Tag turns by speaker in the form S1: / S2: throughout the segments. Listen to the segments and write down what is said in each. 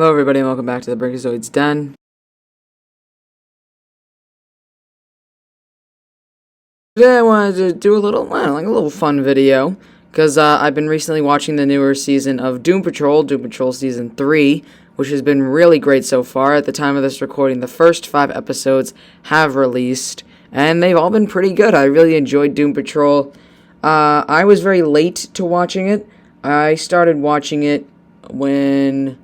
S1: Hello everybody and welcome back to the Brickazoids Den. Today I wanted to do a little fun video, because I've been recently watching the newer season of Doom Patrol Season 3, which has been really great so far. At the time of this recording, the first 5 episodes have released, and they've all been pretty good. I really enjoyed Doom Patrol. I was very late to watching it. I started watching it when...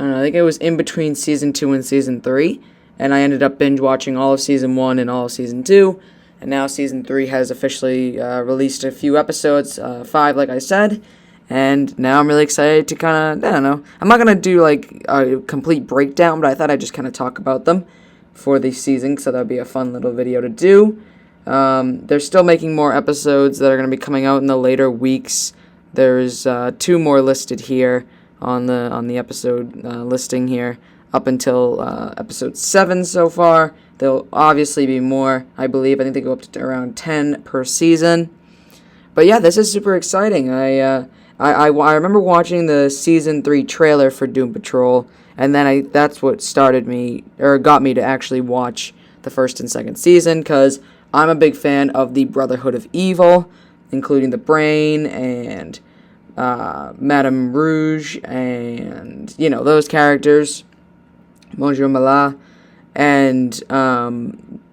S1: I think it was in between Season 2 and Season 3, and I ended up binge watching all of Season 1 and all of Season 2, and now Season 3 has officially released a few episodes, 5 like I said, and now I'm really excited to kind of, I don't know, I'm not going to do like a complete breakdown, but I thought I'd just kind of talk about them for the season, so that would be a fun little video to do. They're still making more episodes that are going to be coming out in the later weeks. There's 2 more listed here on the episode listing here, up until episode 7 so far. There'll obviously be more, I believe. I think they go up to around 10 per season. But yeah, this is super exciting. I remember watching the Season 3 trailer for Doom Patrol, and then that's what started me, or got me to actually watch the first and second season, because I'm a big fan of the Brotherhood of Evil, including the Brain and Madame Rouge, and, you know, those characters, Monsieur Mallah, and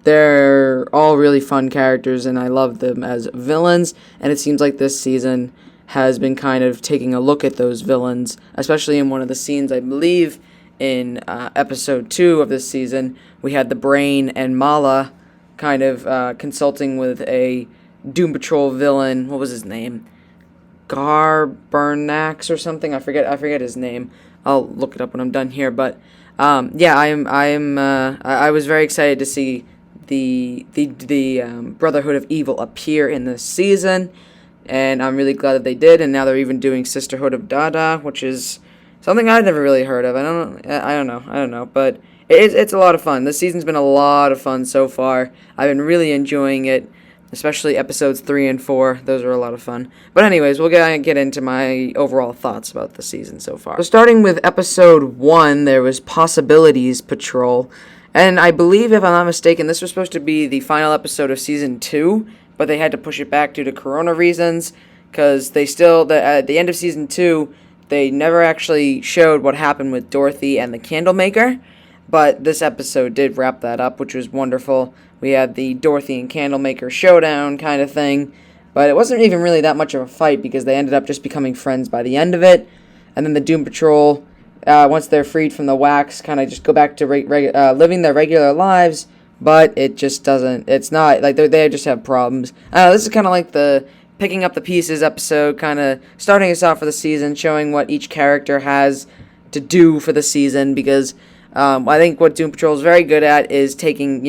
S1: they're all really fun characters, and I love them as villains, and it seems like this season has been kind of taking a look at those villains, especially in one of the scenes, I believe, in episode 2 of this season. We had the Brain and Mala kind of consulting with a Doom Patrol villain. What was his name? Garbernax or something. I forget his name. I'll look it up when I'm done here. But yeah, I was very excited to see the Brotherhood of Evil appear in this season, and I'm really glad that they did. And now they're even doing Sisterhood of Dada, which is something I've never really heard of. I don't know, but it's a lot of fun. This season's been a lot of fun so far. I've been really enjoying it. Especially episodes 3 and 4. Those are a lot of fun. But anyways, we'll get into my overall thoughts about the season so far. So starting with episode 1, there was Possibilities Patrol. And I believe, if I'm not mistaken, this was supposed to be the final episode of Season 2, but they had to push it back due to corona reasons, because they still, at the end of Season 2, they never actually showed what happened with Dorothy and the Candlemaker. But this episode did wrap that up, which was wonderful. We had the Dorothy and Candlemaker showdown kind of thing. But it wasn't even really that much of a fight, because they ended up just becoming friends by the end of it. And then the Doom Patrol, once they're freed from the wax, kind of just go back to living their regular lives. But it just doesn't, it's not, like, they just have problems. This is kind of like the Picking Up the Pieces episode, kind of starting us off for the season, showing what each character has to do for the season, because... I think what Doom Patrol is very good at is taking,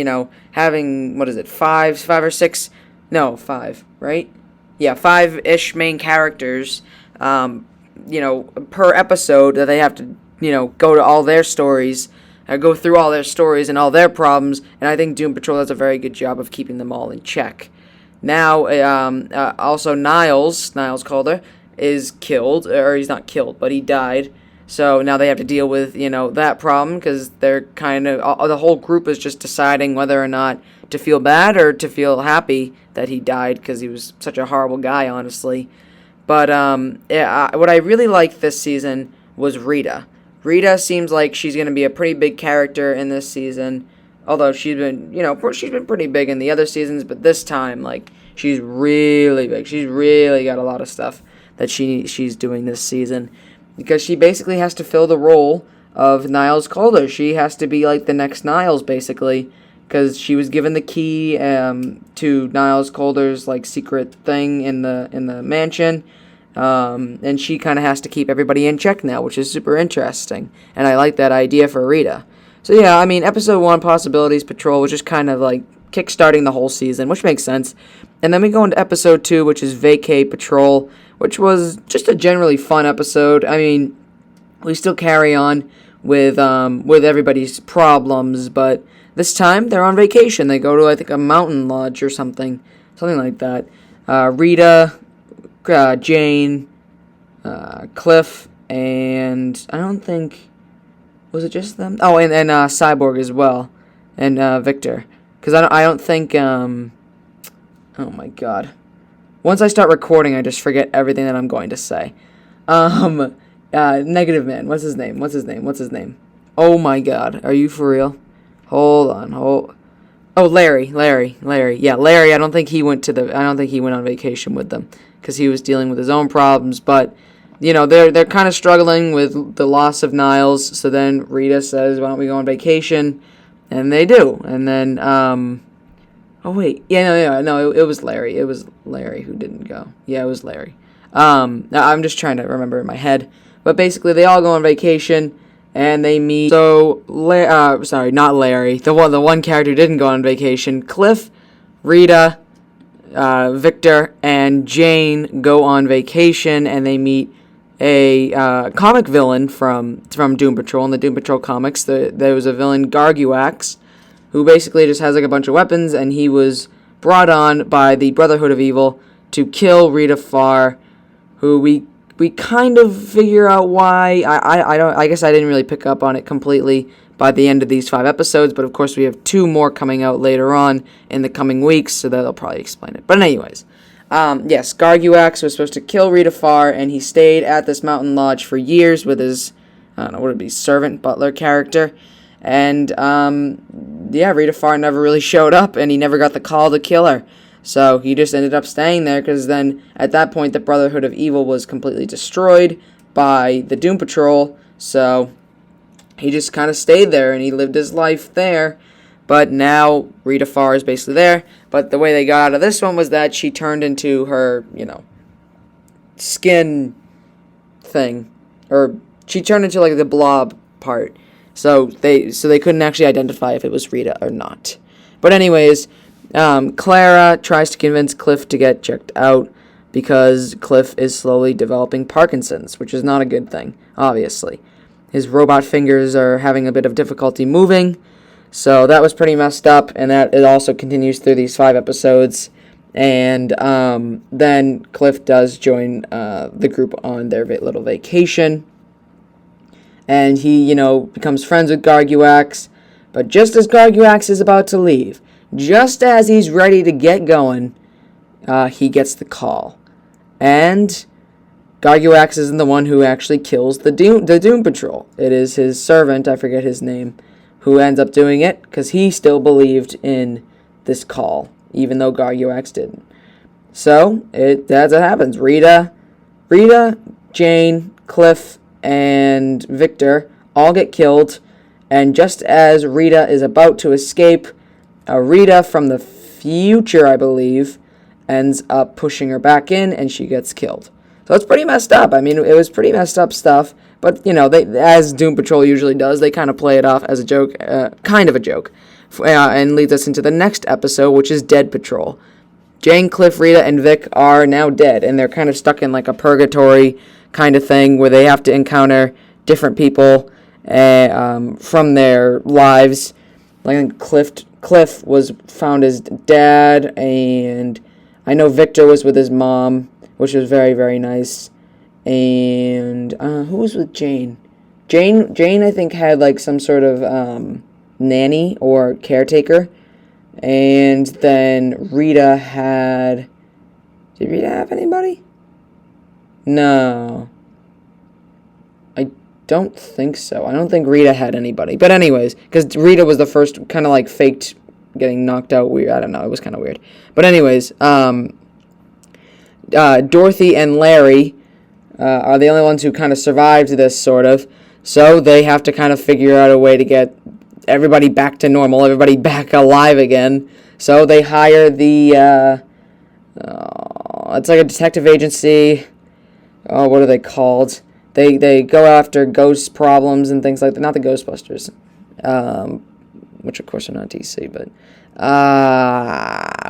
S1: having, 5 or 6, no, 5, right? Yeah, 5-ish main characters, per episode that they have to, go to all their stories, go through all their stories and all their problems, and I think Doom Patrol does a very good job of keeping them all in check. Now, also Niles Calder, is killed, or he's not killed, but he died. So now they have to deal with, that problem, because they're kind of, the whole group is just deciding whether or not to feel bad or to feel happy that he died, because he was such a horrible guy, honestly. But what I really liked this season was Rita. Rita seems like she's going to be a pretty big character in this season, although she's been pretty big in the other seasons, but this time, she's really big. She's really got a lot of stuff that she's doing this season, because she basically has to fill the role of Niles Calder. She has to be like the next Niles, basically, because she was given the key to Niles Calder's secret thing in the mansion, and she kind of has to keep everybody in check now, which is super interesting, and I like that idea for Rita. So yeah, I mean, episode 1, Possibilities Patrol, was just kind of kick-starting the whole season, which makes sense. And then we go into episode 2, which is Vacay Patrol, which was just a generally fun episode. I mean, we still carry on with everybody's problems, but this time they're on vacation. They go to, I think, a mountain lodge or something like that. Rita, Jane, Cliff, and I don't think Was it just them? Oh, and Cyborg as well, and Victor. Because I don't think oh my god. Once I start recording, I just forget everything that I'm going to say. Negative Man. What's his name? Oh my god. Are you for real? Hold on. Oh, Larry. Yeah, Larry. I don't think he went on vacation with them because he was dealing with his own problems. But they're kind of struggling with the loss of Niles. So then Rita says, "Why don't we go on vacation?" And they do. And then oh wait, no, it was Larry. It was Larry who didn't go. Yeah, it was Larry. I'm just trying to remember in my head. But basically, they all go on vacation. And they meet. So, sorry, not Larry. The one character who didn't go on vacation. Cliff, Rita, Victor, and Jane go on vacation, and they meet a comic villain from Doom Patrol. In the Doom Patrol comics, there was a villain, Garguax, who basically just has like a bunch of weapons, and he was brought on by the Brotherhood of Evil to kill Rita Farr, who we kind of figure out why. I guess I didn't really pick up on it completely by the end of these 5 episodes, but of course we have 2 more coming out later on in the coming weeks, so that'll probably explain it. But anyways, yes, Garguax was supposed to kill Rita Farr, and he stayed at this mountain lodge for years with his, I don't know, what would it be, servant, butler character, and, Rita Farr never really showed up, and he never got the call to kill her. So he just ended up staying there because then at that point the Brotherhood of Evil was completely destroyed by the Doom Patrol. So he just kind of stayed there and he lived his life there. But now Rita Farr is basically there. But the way they got out of this one was that she turned into her, skin thing. Or she turned into like the blob part. So they couldn't actually identify if it was Rita or not. But anyways, Clara tries to convince Cliff to get checked out because Cliff is slowly developing Parkinson's, which is not a good thing, obviously. His robot fingers are having a bit of difficulty moving, so that was pretty messed up, and that it also continues through these 5 episodes. And then Cliff does join the group on their little vacation, and he, becomes friends with Garguax, but just as Garguax is about to leave, just as he's ready to get going, he gets the call. And Garguax isn't the one who actually kills the Doom Patrol. It is his servant, I forget his name, who ends up doing it, because he still believed in this call, even though Garguax didn't. So, that's what happens. Rita, Jane, Cliff, and Victor all get killed, and just as Rita is about to escape, Rita from the future, I believe, ends up pushing her back in, and she gets killed. So it's pretty messed up. I mean, it was pretty messed up stuff, but, they, as Doom Patrol usually does, they kind of play it off as a joke, kind of a joke, and leads us into the next episode, which is Dead Patrol. Jane, Cliff, Rita, and Vic are now dead, and they're kind of stuck in like a purgatory kind of thing where they have to encounter different people from their lives. Like Cliff was found his dad, and I know Victor was with his mom, which was very, very nice. And who was with Jane? Jane, I think, had like some sort of nanny or caretaker. And then Rita had... Did Rita have anybody? No. I don't think so. I don't think Rita had anybody. But anyways, because Rita was the first kind of like faked getting knocked out weird. I don't know. It was kind of weird. But anyways, Dorothy and Larry are the only ones who kind of survived this, sort of. So they have to kind of figure out a way to get everybody back to normal, everybody back alive again. So they hire the, it's like a detective agency. Oh, what are they called? They go after ghost problems and things like that. Not the Ghostbusters, which of course are not DC, but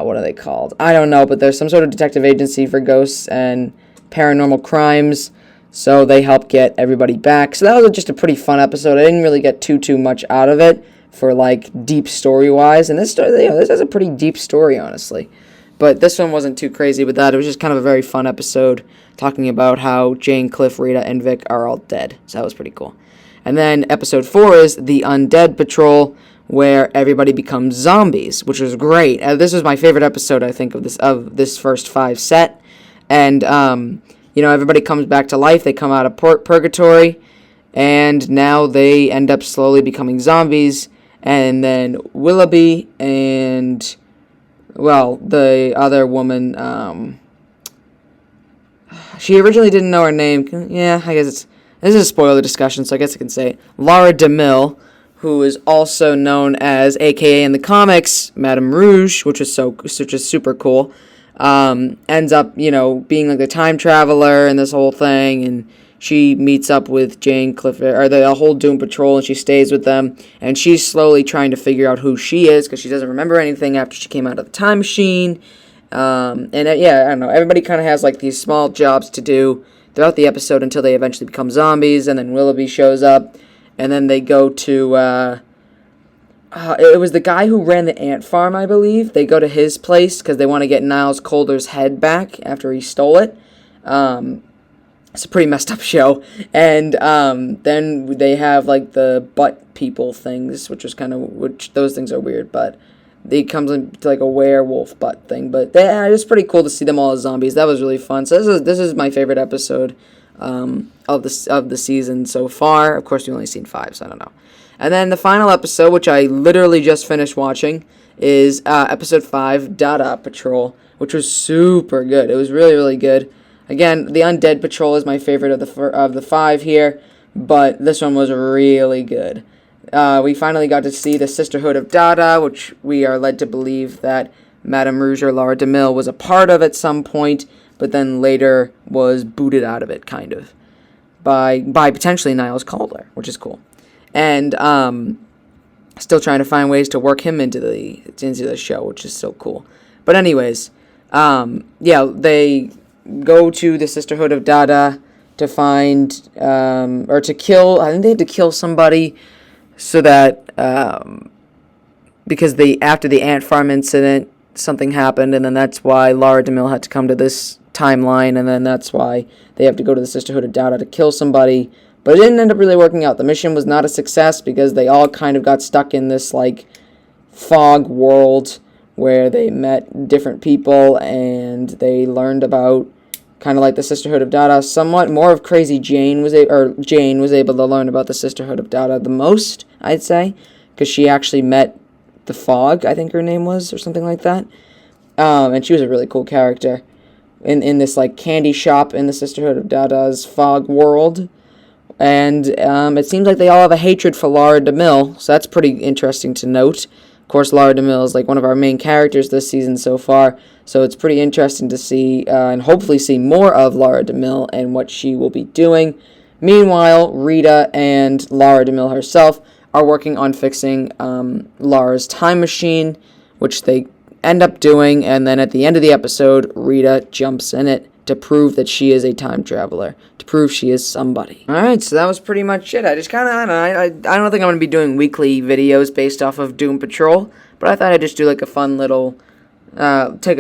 S1: what are they called? I don't know, but there's some sort of detective agency for ghosts and paranormal crimes. So they help get everybody back. So that was just a pretty fun episode. I didn't really get too much out of it for like deep story wise. And this story, this has a pretty deep story, honestly. But this one wasn't too crazy with that. It was just kind of a very fun episode talking about how Jane, Cliff, Rita, and Vic are all dead. So that was pretty cool. And then episode 4 is The Undead Patrol, where everybody becomes zombies, which was great. This was my favorite episode, I think, of this first 5 set. And everybody comes back to life. They come out of purgatory, and now they end up slowly becoming zombies. And then Willoughby and, the other woman, she originally didn't know her name. Yeah, I guess this is a spoiler discussion, so I guess I can say it. Laura DeMille, who is also known as, AKA in the comics, Madame Rouge, which is super cool, ends up, being like the time traveler and this whole thing, and she meets up with Jane Clifford, or the whole Doom Patrol, and she stays with them, and she's slowly trying to figure out who she is, because she doesn't remember anything after she came out of the time machine. I don't know, everybody kind of has like these small jobs to do throughout the episode until they eventually become zombies, and then Willoughby shows up, and then they go to, it was the guy who ran the ant farm, I believe. They go to his place because they want to get Niles Calder's head back after he stole it. It's a pretty messed up show. And then they have like the butt people things, which those things are weird, but it comes into like a werewolf butt thing. But it's pretty cool to see them all as zombies. That was really fun. So this is my favorite episode of the season so far. Of course, we've only seen 5, so I don't know. And then the final episode, which I literally just finished watching, is episode 5, Dada Patrol, which was super good. It was really, really good. Again, the Undead Patrol is my favorite of the 5 here, but this one was really good. We finally got to see the Sisterhood of Dada, which we are led to believe that Madame Rouge or Laura DeMille was a part of at some point, but then later was booted out of it, kind of, by potentially Niles Calder, which is cool. And still trying to find ways to work him into the show, which is so cool. But anyways, they go to the Sisterhood of Dada to find, or to kill, I think they had to kill somebody so that, because after the ant farm incident, something happened, and then that's why Laura DeMille had to come to this timeline, and then that's why they have to go to the Sisterhood of Dada to kill somebody. But it didn't end up really working out. The mission was not a success because they all kind of got stuck in this, like, fog world where they met different people and they learned about kind of like the Sisterhood of Dada. Somewhat more of Crazy Jane was able to learn about the Sisterhood of Dada the most, I'd say, because she actually met the Fog, I think her name was, or something like that. And she was a really cool character in this, like, candy shop in the Sisterhood of Dada's fog world. And it seems like they all have a hatred for Laura DeMille, so that's pretty interesting to note. Of course, Laura DeMille is like one of our main characters this season so far, so it's pretty interesting to see and hopefully see more of Laura DeMille and what she will be doing. Meanwhile, Rita and Laura DeMille herself are working on fixing Laura's time machine, which they end up doing, and then at the end of the episode, Rita jumps in it to prove that she is a time traveler, to prove she is somebody. Alright, so that was pretty much it. I just kind of, I don't think I'm going to be doing weekly videos based off of Doom Patrol, but I thought I'd just do like a fun little, taking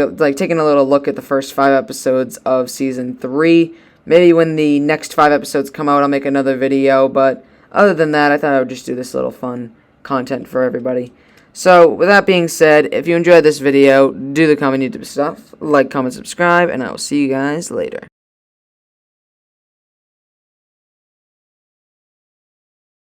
S1: a little look at the first 5 episodes of Season 3. Maybe when the next 5 episodes come out, I'll make another video, but other than that, I thought I would just do this little fun content for everybody. So, with that being said, if you enjoyed this video, do the common YouTube stuff, like, comment, subscribe, and I will see you guys later.